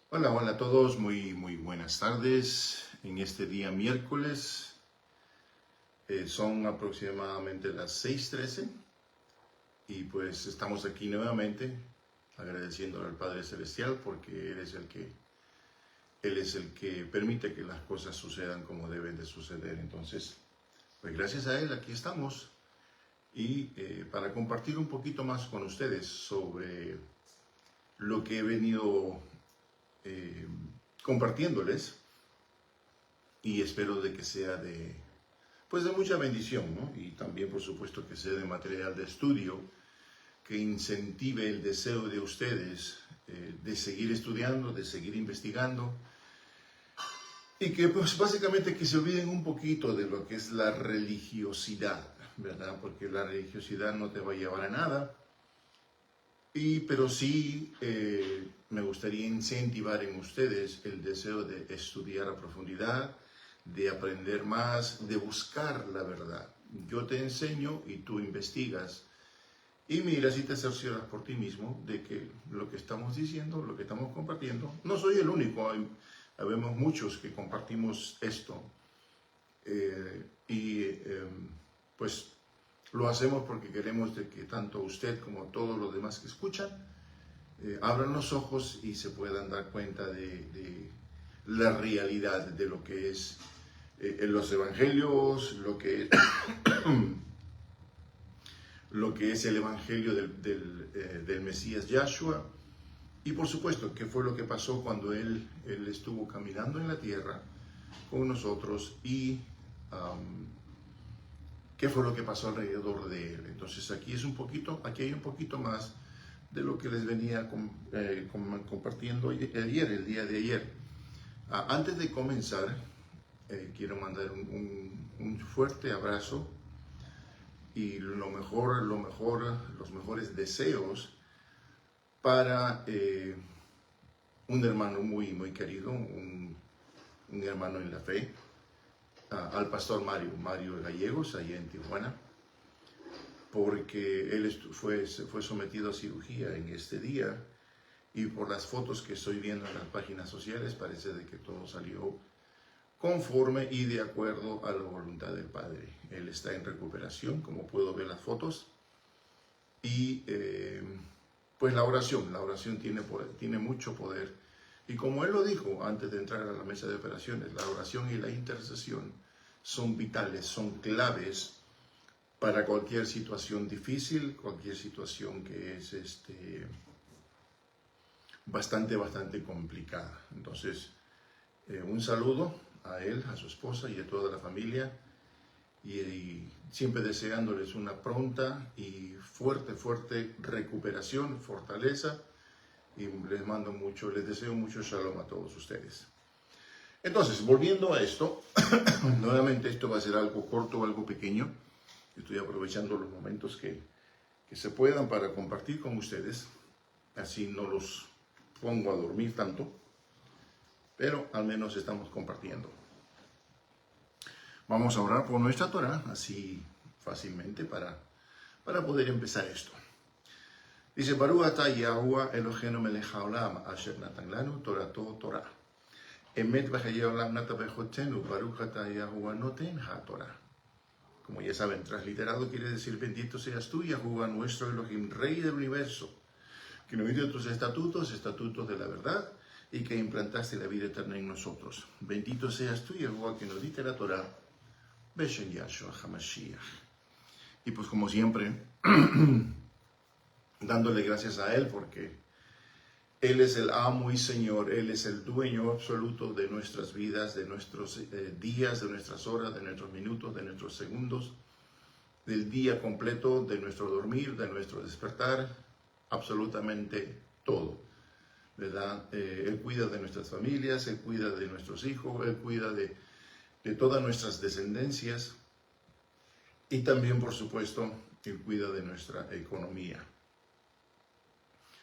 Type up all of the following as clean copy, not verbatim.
Hola, hola a todos, muy buenas tardes. En este día miércoles son aproximadamente las 6:13 y pues estamos aquí nuevamente agradeciéndole al Padre Celestial porque Él es el que permite que las cosas sucedan como deben de suceder. Entonces, pues gracias a Él aquí estamos y para compartir un poquito más con ustedes sobre lo que he venido eh, compartiéndoles y espero de que sea pues de mucha bendición, ¿no? Y también, por supuesto, que sea de material de estudio que incentive el deseo de ustedes de seguir estudiando, de seguir investigando y que, pues, básicamente que se olviden un poquito de lo que es la religiosidad, ¿verdad? Porque la religiosidad no te va a llevar a nada, pero sí me gustaría incentivar en ustedes el deseo de estudiar a profundidad, de aprender más, de buscar la verdad. Yo te enseño y tú investigas y miras y te cercioras por ti mismo de que lo que estamos diciendo, lo que estamos compartiendo, no soy el único, habemos muchos que compartimos esto pues lo hacemos porque queremos de que tanto usted como todos los demás que escuchan abran los ojos y se puedan dar cuenta de la realidad de lo que es en los evangelios, lo que es el evangelio del Mesías Yahshua, y por supuesto qué fue lo que pasó cuando él estuvo caminando en la tierra con nosotros y qué fue lo que pasó alrededor de él. Entonces aquí hay un poquito más de lo que les venía compartiendo ayer, el día de ayer. Antes de comenzar, quiero mandar un fuerte abrazo y los mejores deseos para un hermano muy querido, un hermano en la fe, al pastor Mario Gallegos, allá en Tijuana, porque él fue sometido a cirugía en este día y por las fotos que estoy viendo en las páginas sociales parece de que todo salió conforme y de acuerdo a la voluntad del Padre. Él está en recuperación, como puedo ver las fotos, y pues la oración tiene mucho poder. Y como él lo dijo antes de entrar a la mesa de operaciones, la oración y la intercesión son vitales, son claves para cualquier situación difícil, cualquier situación que es bastante complicada. Entonces, un saludo a él, a su esposa y a toda la familia, y siempre deseándoles una pronta y fuerte recuperación, fortaleza, y les deseo mucho shalom a todos ustedes. Entonces, volviendo a esto, nuevamente esto va a ser algo corto, algo pequeño. Estoy aprovechando los momentos que se puedan para compartir con ustedes, así no los pongo a dormir tanto, pero al menos estamos compartiendo. Vamos a orar por nuestra Torah, así fácilmente para poder empezar esto. Dice, Baruch atah Yahuwah Eloheinu melech haolam, asher natan lanu Torato Torah. Emet v'chayei olam nata bechotenu, Baruch atah Yahuwah noten ha-Torah. Como ya saben, transliterado quiere decir, bendito seas tú, Yahuwah, nuestro Elohim, Rey del universo, que nos dio tus estatutos de la verdad, y que implantaste la vida eterna en nosotros. Bendito seas tú, Yahuwah, que nos diste la Torah, Beshem Yahshua HaMashiach. Y pues como siempre, dándole gracias a Él porque Él es el amo y Señor, Él es el dueño absoluto de nuestras vidas, de nuestros días, de nuestras horas, de nuestros minutos, de nuestros segundos, del día completo, de nuestro dormir, de nuestro despertar, absolutamente todo, ¿verdad? Él cuida de nuestras familias, Él cuida de nuestros hijos, Él cuida de todas nuestras descendencias y también, por supuesto, Él cuida de nuestra economía.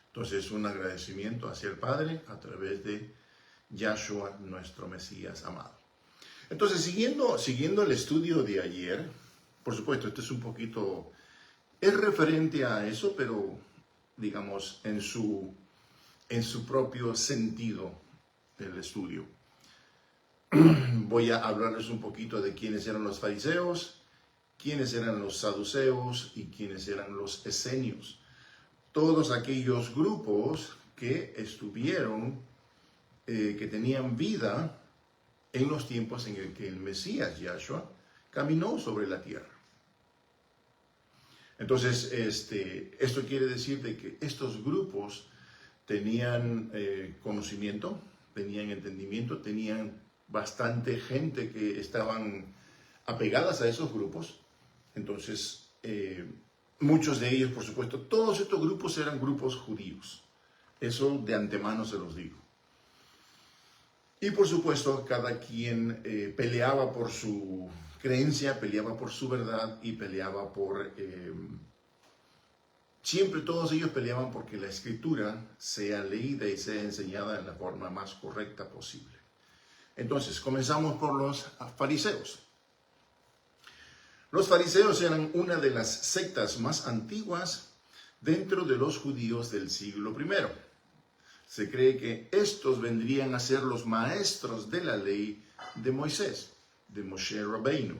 Entonces, un agradecimiento hacia el Padre a través de Yahshua, nuestro Mesías amado. Entonces, siguiendo el estudio de ayer, por supuesto, esto es referente a eso, pero digamos en su propio sentido, el estudio. Voy a hablarles un poquito de quiénes eran los fariseos, quiénes eran los saduceos y quiénes eran los esenios. Todos aquellos grupos que estuvieron, que tenían vida en los tiempos en el que el Mesías, Yahshua, caminó sobre la tierra. Entonces, esto quiere decir de que estos grupos tenían conocimiento, tenían entendimiento, tenían bastante gente que estaban apegadas a esos grupos. Entonces, muchos de ellos, por supuesto, todos estos grupos eran grupos judíos. Eso de antemano se los digo. Y por supuesto, cada quien peleaba por su creencia, peleaba por su verdad y peleaba por... siempre todos ellos peleaban porque la escritura sea leída y sea enseñada en la forma más correcta posible. Entonces, comenzamos por los fariseos. Los fariseos eran una de las sectas más antiguas dentro de los judíos del siglo I. Se cree que estos vendrían a ser los maestros de la ley de Moisés, de Moshe Rabbeinu,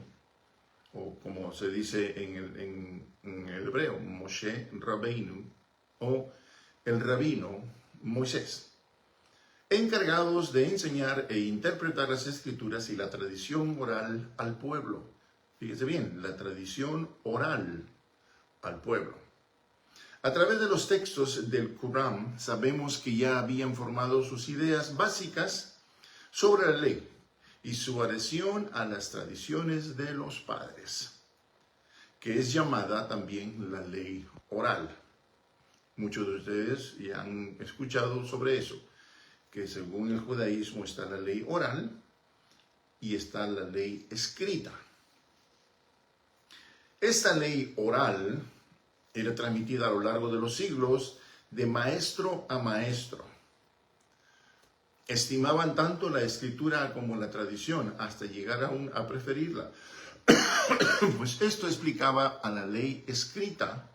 o como se dice en el hebreo, Moshe Rabbeinu, o el rabino Moisés, encargados de enseñar e interpretar las escrituras y la tradición oral al pueblo. Fíjese bien, la tradición oral al pueblo. A través de los textos del Corán sabemos que ya habían formado sus ideas básicas sobre la ley y su adhesión a las tradiciones de los padres, que es llamada también la ley oral. Muchos de ustedes ya han escuchado sobre eso, que según el judaísmo está la ley oral y está la ley escrita. Esta ley oral era transmitida a lo largo de los siglos de maestro a maestro. Estimaban tanto la escritura como la tradición hasta llegar aún a preferirla. Pues esto explicaba a la ley escrita.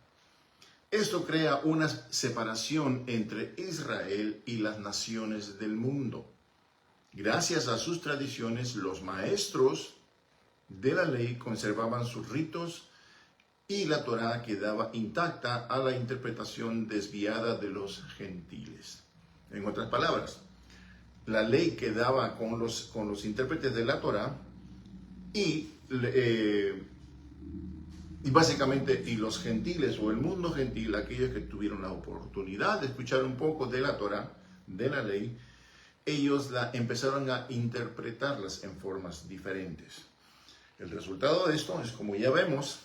Esto crea una separación entre Israel y las naciones del mundo. Gracias a sus tradiciones, los maestros de la ley conservaban sus ritos y la Torá quedaba intacta a la interpretación desviada de los gentiles. En otras palabras, la ley quedaba con los intérpretes de la Torá y básicamente los gentiles o el mundo gentil, aquellos que tuvieron la oportunidad de escuchar un poco de la Torá, de la ley, ellos empezaron a interpretarlas en formas diferentes. El resultado de esto es, como ya vemos,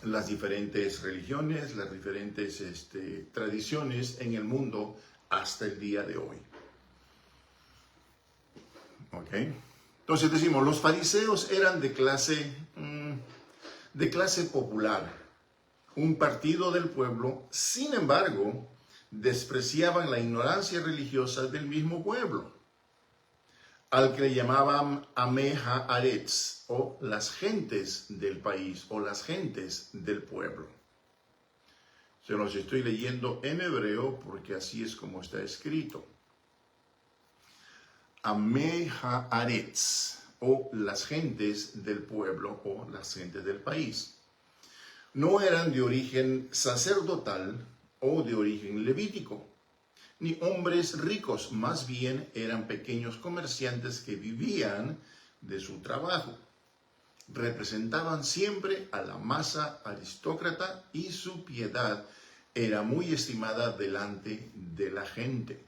las diferentes religiones, las diferentes tradiciones en el mundo hasta el día de hoy. ¿Ok? Entonces decimos, los fariseos eran de clase popular, un partido del pueblo. Sin embargo, despreciaban la ignorancia religiosa del mismo pueblo, al que le llamaban Amé Haaretz, o las gentes del país, o las gentes del pueblo. Se los estoy leyendo en hebreo porque así es como está escrito. Amé Haaretz, o las gentes del pueblo, o las gentes del país. No eran de origen sacerdotal o de origen levítico, ni hombres ricos, más bien eran pequeños comerciantes que vivían de su trabajo. Representaban siempre a la masa aristócrata y su piedad era muy estimada delante de la gente,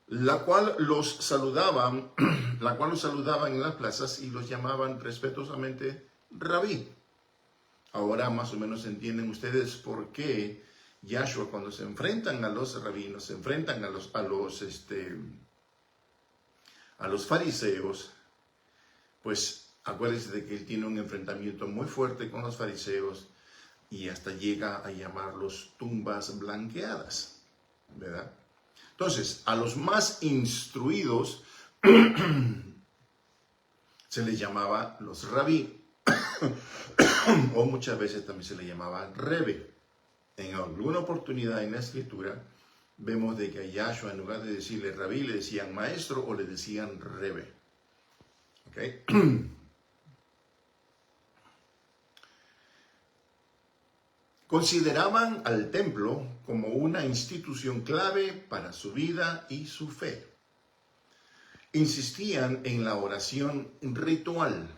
la cual los saludaban en las plazas y los llamaban respetuosamente rabí. Ahora más o menos entienden ustedes por qué Yahshua, cuando se enfrentan a los rabinos, se enfrentan a los fariseos, pues acuérdense de que él tiene un enfrentamiento muy fuerte con los fariseos y hasta llega a llamarlos tumbas blanqueadas, ¿verdad? Entonces, a los más instruidos se les llamaba los rabí, o muchas veces también se les llamaba rebe. En alguna oportunidad en la escritura, vemos de que a Yahshua, en lugar de decirle rabí, le decían maestro o le decían rebe. ¿Okay? Consideraban al templo como una institución clave para su vida y su fe. Insistían en la oración ritual,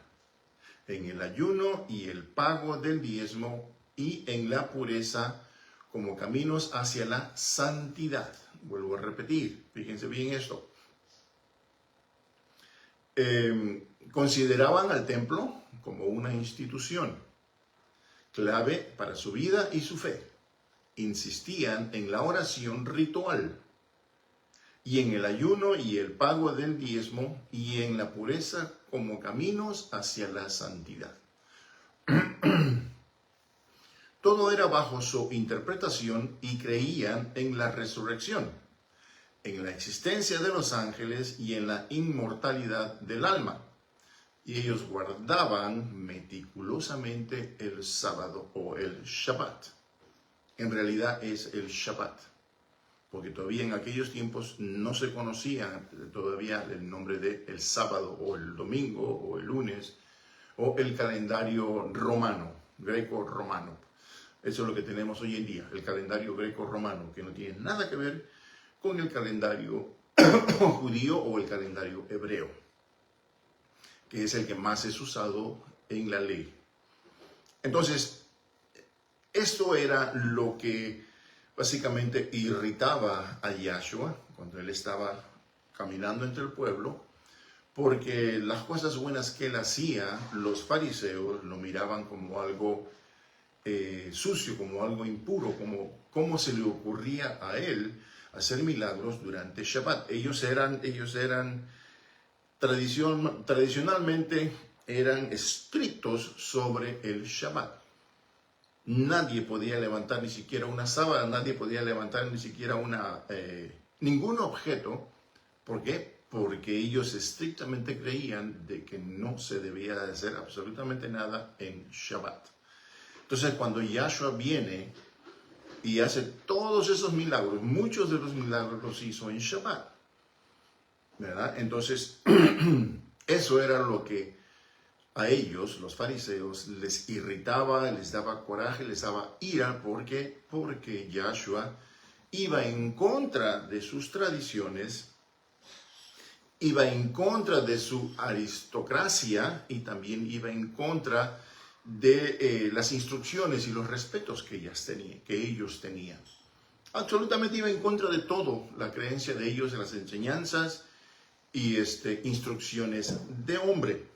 en el ayuno y el pago del diezmo y en la pureza como caminos hacia la santidad. Vuelvo a repetir, fíjense bien esto. Consideraban al templo como una institución clave para su vida y su fe. Insistían en la oración ritual y en el ayuno y el pago del diezmo y en la pureza como caminos hacia la santidad. Todo era bajo su interpretación y creían en la resurrección, en la existencia de los ángeles y en la inmortalidad del alma. Y ellos guardaban meticulosamente el sábado o el Shabbat. En realidad es el Shabbat, porque todavía en aquellos tiempos no se conocía todavía el nombre de el sábado o el domingo o el lunes o el calendario romano, greco-romano. Eso es lo que tenemos hoy en día, el calendario greco-romano, que no tiene nada que ver con el calendario judío o el calendario hebreo, que es el que más es usado en la ley. Entonces, esto era lo que básicamente irritaba a Yahshua cuando él estaba caminando entre el pueblo, porque las cosas buenas que él hacía, los fariseos lo miraban como algo sucio, como algo impuro, como cómo se le ocurría a él hacer milagros durante Shabbat. Ellos eran tradicionalmente eran estrictos sobre el Shabbat. Nadie podía levantar ni siquiera una sábana, nadie podía levantar ni siquiera ningún objeto. ¿Por qué? Porque ellos estrictamente creían de que no se debía de hacer absolutamente nada en Shabbat. Entonces, cuando Yahshua viene y hace todos esos milagros, muchos de los milagros los hizo en Shabbat, ¿verdad? Entonces, eso era lo que a ellos, los fariseos, les irritaba, les daba coraje, les daba ira, porque Yahshua iba en contra de sus tradiciones, iba en contra de su aristocracia y también iba en contra de las instrucciones y los respetos que ellos tenían. Absolutamente iba en contra de todo, la creencia de ellos, de las enseñanzas y instrucciones de hombre.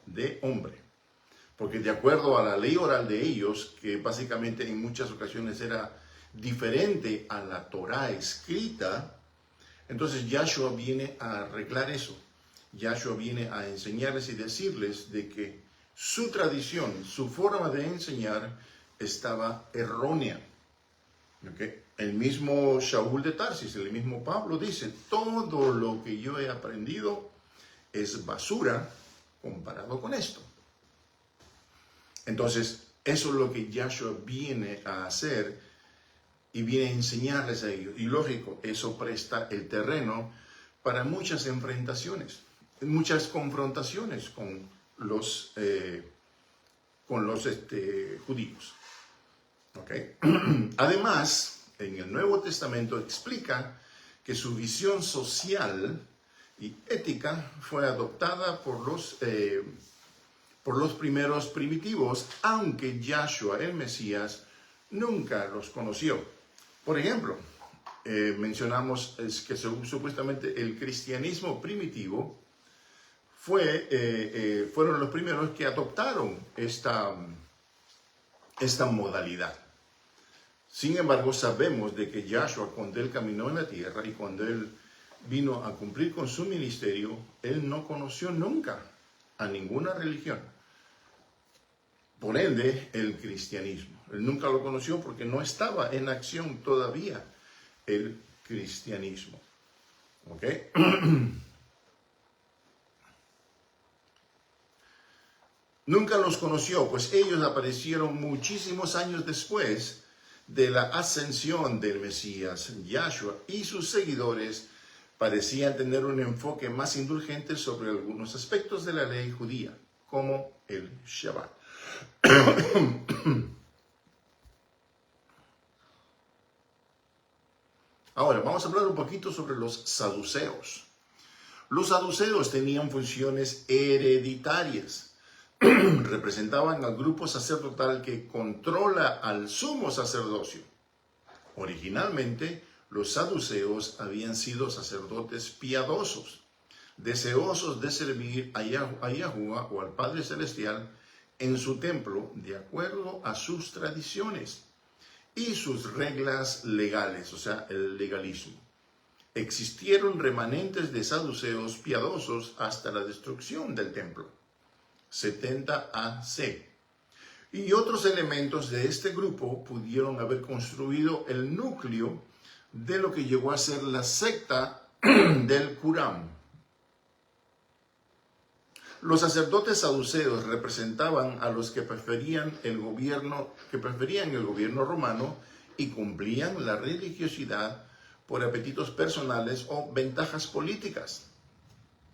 De hombre. Porque de acuerdo a la ley oral de ellos, que básicamente en muchas ocasiones era diferente a la Torá escrita, entonces Yahshua viene a arreglar eso. Yahshua viene a enseñarles y decirles de que su tradición, su forma de enseñar estaba errónea. ¿Okay? El mismo Shaul de Tarsis, el mismo Pablo dice, todo lo que yo he aprendido es basura comparado con esto. Entonces, eso es lo que Yahshua viene a hacer y viene a enseñarles a ellos. Y lógico, eso presta el terreno para muchas enfrentaciones, muchas confrontaciones con los judíos. ¿Okay? Además, en el Nuevo Testamento explica que su visión social y ética fue adoptada por los primeros primitivos, aunque Yahshua, el Mesías, nunca los conoció. Por ejemplo, mencionamos que supuestamente el cristianismo primitivo fueron los primeros que adoptaron esta modalidad. Sin embargo, sabemos de que Yahshua, cuando él caminó en la tierra y cuando él vino a cumplir con su ministerio, él no conoció nunca a ninguna religión. Por ende, el cristianismo. Él nunca lo conoció porque no estaba en acción todavía el cristianismo. ¿Ok? Nunca los conoció, pues ellos aparecieron muchísimos años después de la ascensión del Mesías, Yahshua, y sus seguidores parecían tener un enfoque más indulgente sobre algunos aspectos de la ley judía, como el Shabbat. Ahora, vamos a hablar un poquito sobre los saduceos. Los saduceos tenían funciones hereditarias. Representaban al grupo sacerdotal que controla al sumo sacerdocio. Originalmente, los saduceos habían sido sacerdotes piadosos, deseosos de servir a Yahuwah o al Padre Celestial en su templo de acuerdo a sus tradiciones y sus reglas legales, o sea, el legalismo. Existieron remanentes de saduceos piadosos hasta la destrucción del templo, 70 AC. Y otros elementos de este grupo pudieron haber construido el núcleo de lo que llegó a ser la secta del Qur'án. Los sacerdotes saduceos representaban a los que preferían el gobierno romano y cumplían la religiosidad por apetitos personales o ventajas políticas.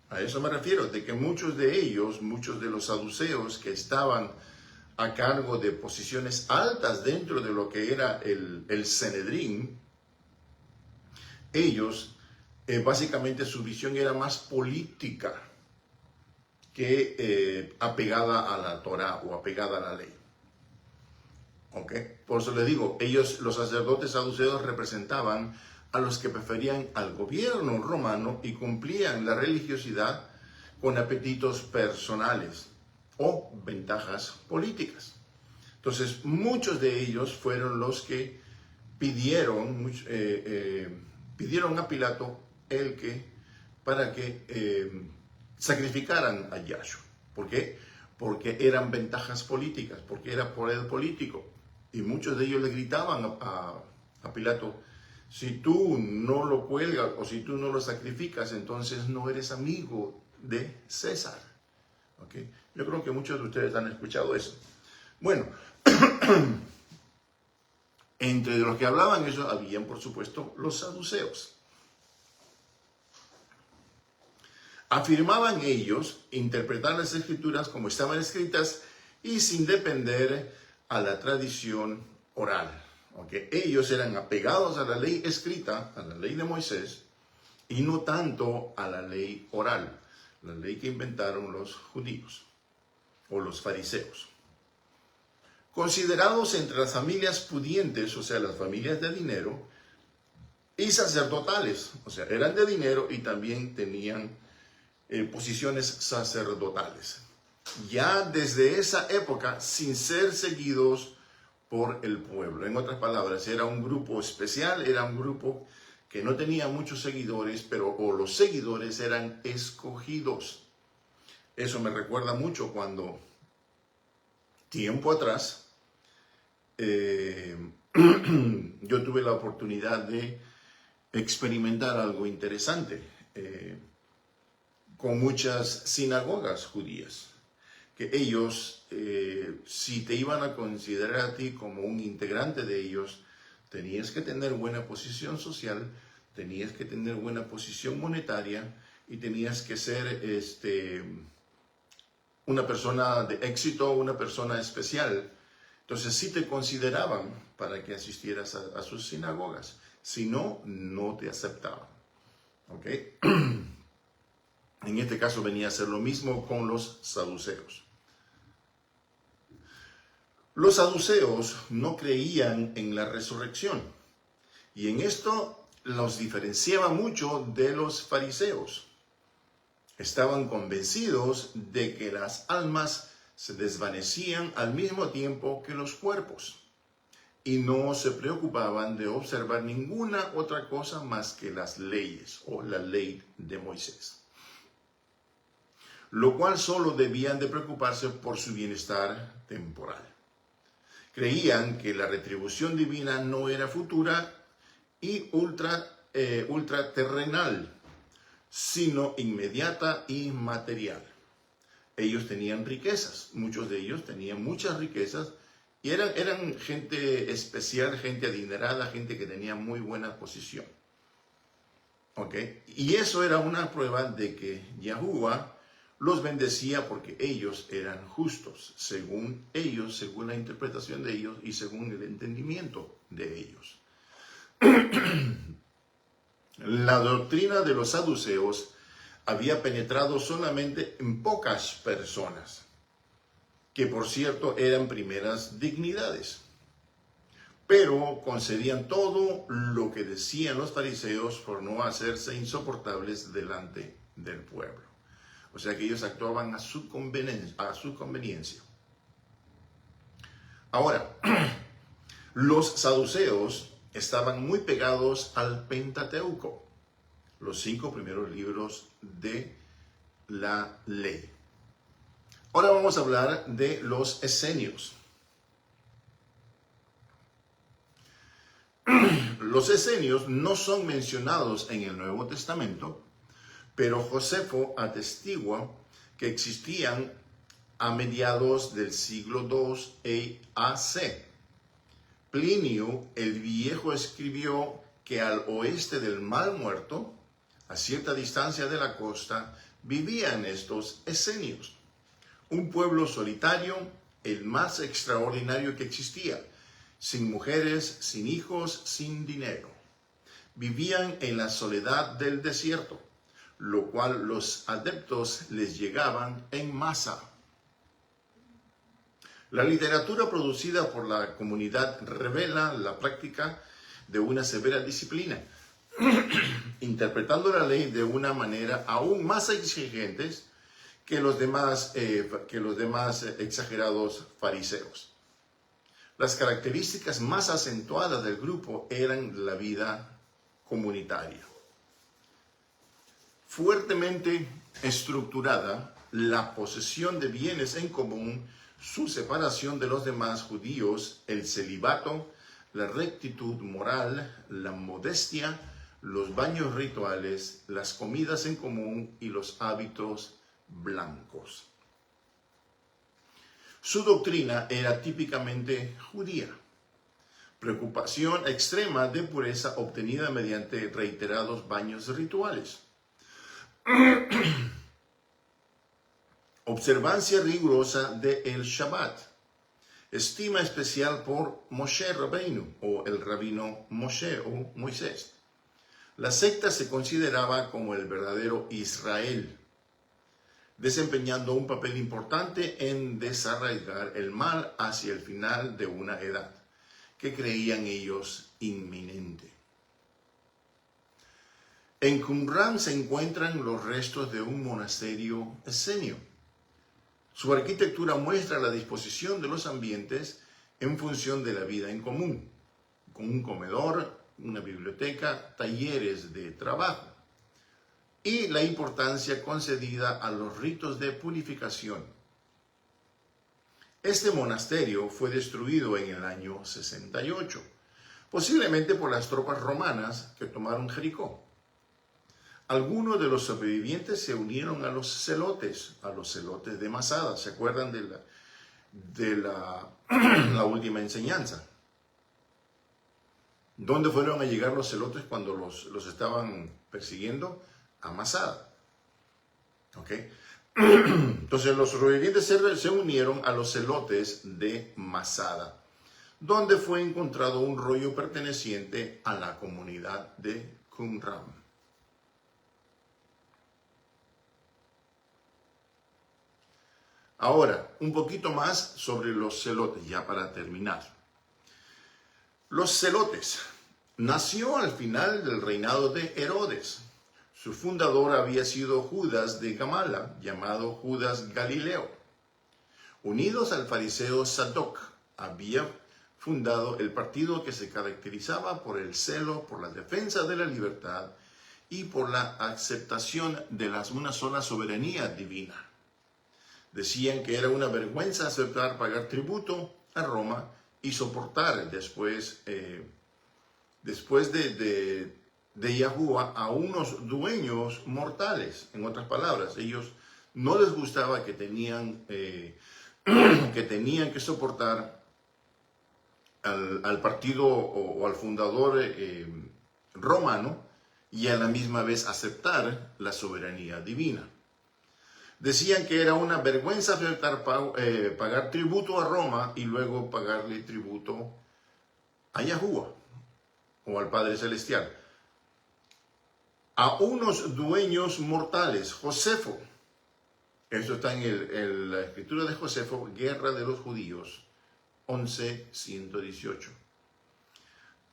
A eso me refiero, de que muchos de los saduceos que estaban a cargo de posiciones altas dentro de lo que era el Sanedrín, ellos básicamente su visión era más política que apegada a la Torá o apegada a la ley. ¿Okay? Por eso les digo, los sacerdotes saduceos representaban a los que preferían al gobierno romano y cumplían la religiosidad con apetitos personales o ventajas políticas. Entonces, muchos de ellos fueron los que pidieron a Pilato para que sacrificaran a Yahshua. ¿Por qué? Porque eran ventajas políticas, porque era poder político. Y muchos de ellos le gritaban a Pilato: si tú no lo cuelgas o si tú no lo sacrificas, entonces no eres amigo de César. ¿Okay? Yo creo que muchos de ustedes han escuchado eso. Bueno, entre los que hablaban eso, habían por supuesto los saduceos. Afirmaban ellos interpretar las escrituras como estaban escritas y sin depender a la tradición oral. ¿Okay? Ellos eran apegados a la ley escrita, a la ley de Moisés, y no tanto a la ley oral, la ley que inventaron los judíos o los fariseos. Considerados entre las familias pudientes, o sea, las familias de dinero, y sacerdotales, o sea, eran de dinero y también tenían posiciones sacerdotales. Ya desde esa época, sin ser seguidos por el pueblo. En otras palabras, era un grupo especial, era un grupo que no tenía muchos seguidores, o los seguidores eran escogidos. Eso me recuerda mucho cuando, tiempo atrás, yo tuve la oportunidad de experimentar algo interesante con muchas sinagogas judías, que ellos, si te iban a considerar a ti como un integrante de ellos, tenías que tener buena posición social, tenías que tener buena posición monetaria y tenías que ser una persona de éxito, una persona especial. Entonces sí te consideraban para que asistieras a sus sinagogas. Si no, no te aceptaban. ¿Ok? En este caso venía a ser lo mismo con los saduceos. Los saduceos no creían en la resurrección. Y en esto los diferenciaba mucho de los fariseos. Estaban convencidos de que las almas se desvanecían al mismo tiempo que los cuerpos y no se preocupaban de observar ninguna otra cosa más que las leyes o la ley de Moisés, lo cual solo debían de preocuparse por su bienestar temporal. Creían que la retribución divina no era futura y ultra terrenal, sino inmediata y material. Ellos tenían riquezas, muchos de ellos tenían muchas riquezas Y eran gente especial, gente adinerada, gente que tenía muy buena posición. ¿Ok? Y eso era una prueba de que Yahuwah los bendecía porque ellos eran justos, según ellos, según la interpretación de ellos y según el entendimiento de ellos. La doctrina de los saduceos había penetrado solamente en pocas personas, que por cierto eran primeras dignidades, pero concedían todo lo que decían los fariseos por no hacerse insoportables delante del pueblo. O sea que ellos actuaban a su conveniencia. Ahora, los saduceos estaban muy pegados al Pentateuco, los 5 primeros libros de la ley. Ahora vamos a hablar de los esenios. Los esenios no son mencionados en el Nuevo Testamento, pero Josefo atestigua que existían a mediados del siglo II AC. Plinio el Viejo escribió que al oeste del Mar Muerto, a cierta distancia de la costa, vivían estos esenios, un pueblo solitario, el más extraordinario que existía, sin mujeres, sin hijos, sin dinero. Vivían en la soledad del desierto, lo cual los adeptos les llegaban en masa. La literatura producida por la comunidad revela la práctica de una severa disciplina, interpretando la ley de una manera aún más exigente que los demás exagerados fariseos. Las características más acentuadas del grupo eran la vida comunitaria. Fuertemente estructurada, la posesión de bienes en común, su separación de los demás judíos, el celibato, la rectitud moral, la modestia, los baños rituales, las comidas en común y los hábitos blancos. Su doctrina era típicamente judía. Preocupación extrema de pureza obtenida mediante reiterados baños rituales. Observancia rigurosa del Shabbat. Estima especial por Moshe Rabbeinu, o el rabino Moshe o Moisés. La secta se consideraba como el verdadero Israel, desempeñando un papel importante en desarraigar el mal hacia el final de una edad que creían ellos inminente. En Qumran se encuentran los restos de un monasterio esenio. Su arquitectura muestra la disposición de los ambientes en función de la vida en común, con un comedor, una biblioteca, talleres de trabajo, y la importancia concedida a los ritos de purificación. Este monasterio fue destruido en el año 68, posiblemente por las tropas romanas que tomaron Jericó. Algunos de los sobrevivientes se unieron a los celotes de Masada. ¿Se acuerdan de la última enseñanza? ¿Dónde fueron a llegar los celotes cuando los estaban persiguiendo? A Masada. ¿Ok? Entonces los sobrevivientes se unieron a los celotes de Masada, donde fue encontrado un rollo perteneciente a la comunidad de Qumran. Ahora, un poquito más sobre los celotes, ya para terminar. Los celotes. Nació al final del reinado de Herodes. Su fundador había sido Judas de Gamala, llamado Judas Galileo. Unidos al fariseo Sadoc, había fundado el partido que se caracterizaba por el celo, por la defensa de la libertad y por la aceptación de una sola soberanía divina. Decían que era una vergüenza aceptar pagar tributo a Roma y soportar después de Yahuwah a unos dueños mortales. En otras palabras, ellos no les gustaba que tenían que soportar al partido o al fundador romano y a la misma vez aceptar la soberanía divina. Decían que era una vergüenza pagar tributo a Roma y luego pagarle tributo a Yahuwah o al Padre Celestial. A unos dueños mortales, Josefo. Esto está en la escritura de Josefo, Guerra de los Judíos, 11:118.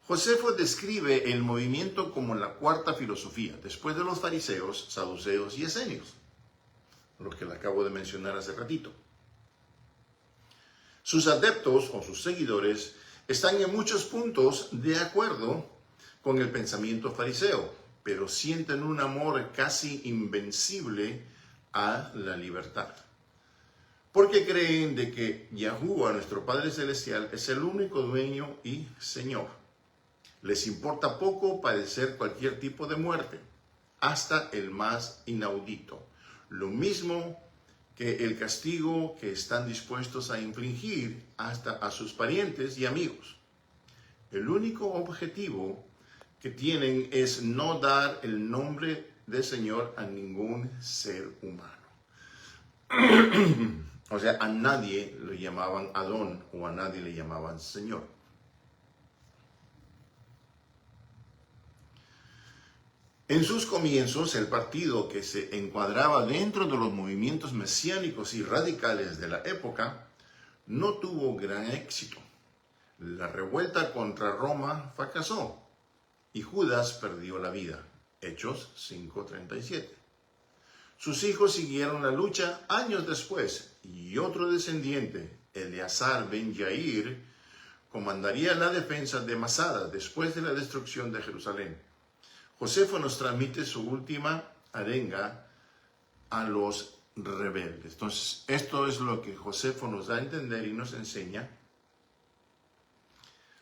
Josefo describe el movimiento como la cuarta filosofía, después de los fariseos, saduceos y esenios, los que le acabo de mencionar hace ratito. Sus adeptos o sus seguidores están en muchos puntos de acuerdo con el pensamiento fariseo, pero sienten un amor casi invencible a la libertad. Porque creen de que Yahuwah, nuestro Padre Celestial, es el único dueño y Señor. Les importa poco padecer cualquier tipo de muerte, hasta el más inaudito. Lo mismo que el castigo que están dispuestos a infligir hasta a sus parientes y amigos. El único objetivo que tienen es no dar el nombre de Señor a ningún ser humano. O sea, a nadie le llamaban Adón o a nadie le llamaban Señor. En sus comienzos, el partido que se encuadraba dentro de los movimientos mesiánicos y radicales de la época no tuvo gran éxito. La revuelta contra Roma fracasó y Judas perdió la vida. Hechos 5:37. Sus hijos siguieron la lucha años después y otro descendiente, Eleazar ben Yair, comandaría la defensa de Masada después de la destrucción de Jerusalén. Josefo nos transmite su última arenga a los rebeldes. Entonces, esto es lo que Josefo nos da a entender y nos enseña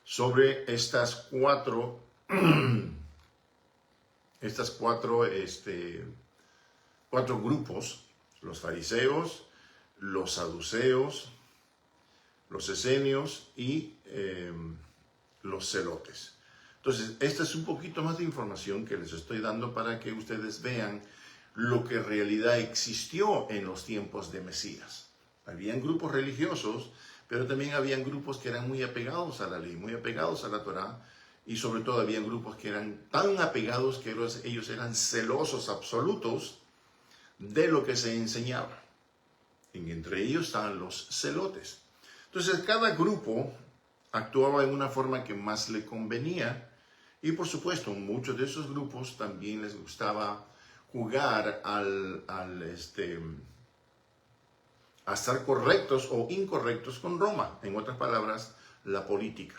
sobre estas cuatro grupos: los fariseos, los saduceos, los esenios y los celotes. Entonces, esta es un poquito más de información que les estoy dando para que ustedes vean lo que en realidad existió en los tiempos de Mesías. Habían grupos religiosos, pero también habían grupos que eran muy apegados a la ley, muy apegados a la Torá, y sobre todo habían grupos que eran tan apegados que ellos eran celosos absolutos de lo que se enseñaba. Y entre ellos estaban los celotes. Entonces, cada grupo actuaba en una forma que más le convenía. Y por supuesto, muchos de esos grupos también les gustaba jugar a estar correctos o incorrectos con Roma. En otras palabras, la política.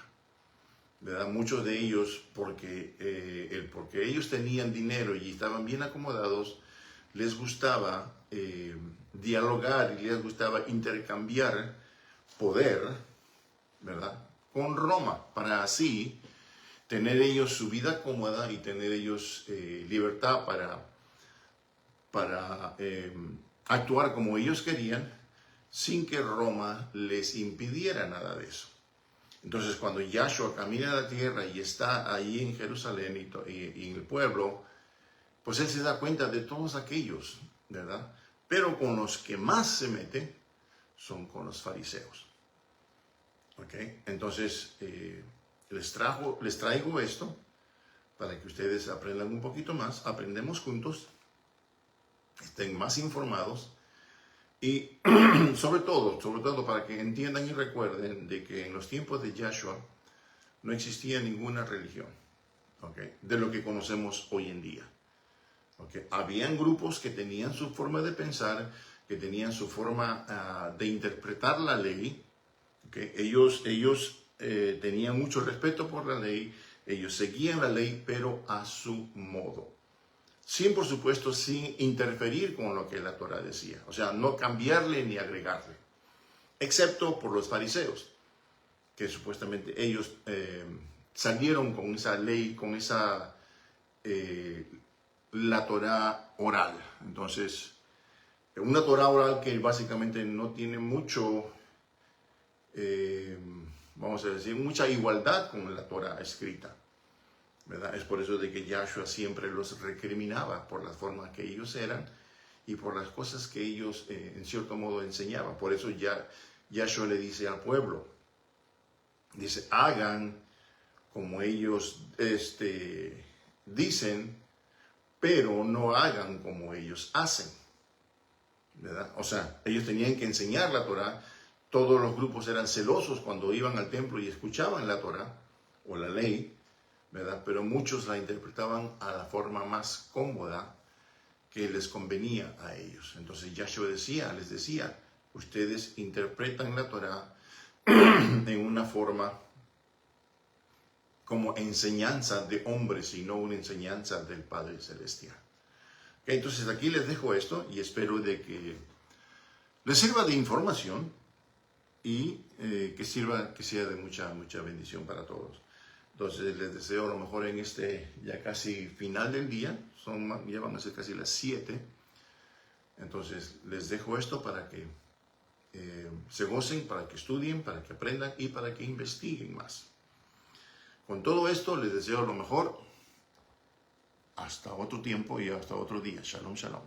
¿Verdad? Muchos de ellos, porque ellos tenían dinero y estaban bien acomodados, les gustaba dialogar y les gustaba intercambiar poder, ¿verdad?, con Roma, para así tener ellos su vida cómoda y tener ellos libertad para actuar como ellos querían, sin que Roma les impidiera nada de eso. Entonces, cuando Yahshua camina a la tierra y está ahí en Jerusalén y en el pueblo, pues él se da cuenta de todos aquellos, ¿verdad? Pero con los que más se mete son con los fariseos. ¿Ok? Entonces, les traigo esto para que ustedes aprendan un poquito más, aprendemos juntos, estén más informados y sobre todo para que entiendan y recuerden de que en los tiempos de Yahshua no existía ninguna religión, ¿okay?, de lo que conocemos hoy en día. ¿Okay? Habían grupos que tenían su forma de pensar, que tenían su forma de interpretar la ley. ¿Okay? Ellos tenían mucho respeto por la ley, ellos seguían la ley, pero a su modo. Sin, por supuesto, sin interferir con lo que la Torá decía. O sea, no cambiarle ni agregarle. Excepto por los fariseos, que supuestamente ellos salieron con esa ley, con esa la Torá oral. Entonces, una Torá oral que básicamente no tiene mucho vamos a decir, mucha igualdad con la Torah escrita, ¿verdad? Es por eso de que Yahshua siempre los recriminaba por la forma que ellos eran y por las cosas que ellos, en cierto modo, enseñaban. Por eso Yahshua le dice al pueblo, dice, hagan como ellos dicen, pero no hagan como ellos hacen, ¿verdad? O sea, ellos tenían que enseñar la Torah. Todos los grupos eran celosos cuando iban al templo y escuchaban la Torah o la ley, ¿verdad? Pero muchos la interpretaban a la forma más cómoda que les convenía a ellos. Entonces Yahshua les decía, ustedes interpretan la Torah en una forma como enseñanza de hombres y no una enseñanza del Padre Celestial. Okay, entonces aquí les dejo esto y espero de que les sirva de información y que sea de mucha bendición para todos. Entonces les deseo lo mejor en ya casi final del día, ya van a ser casi las 7. Entonces les dejo esto para que se gocen, para que estudien, para que aprendan y para que investiguen más. Con todo esto les deseo lo mejor. Hasta otro tiempo y hasta otro día. Shalom, shalom.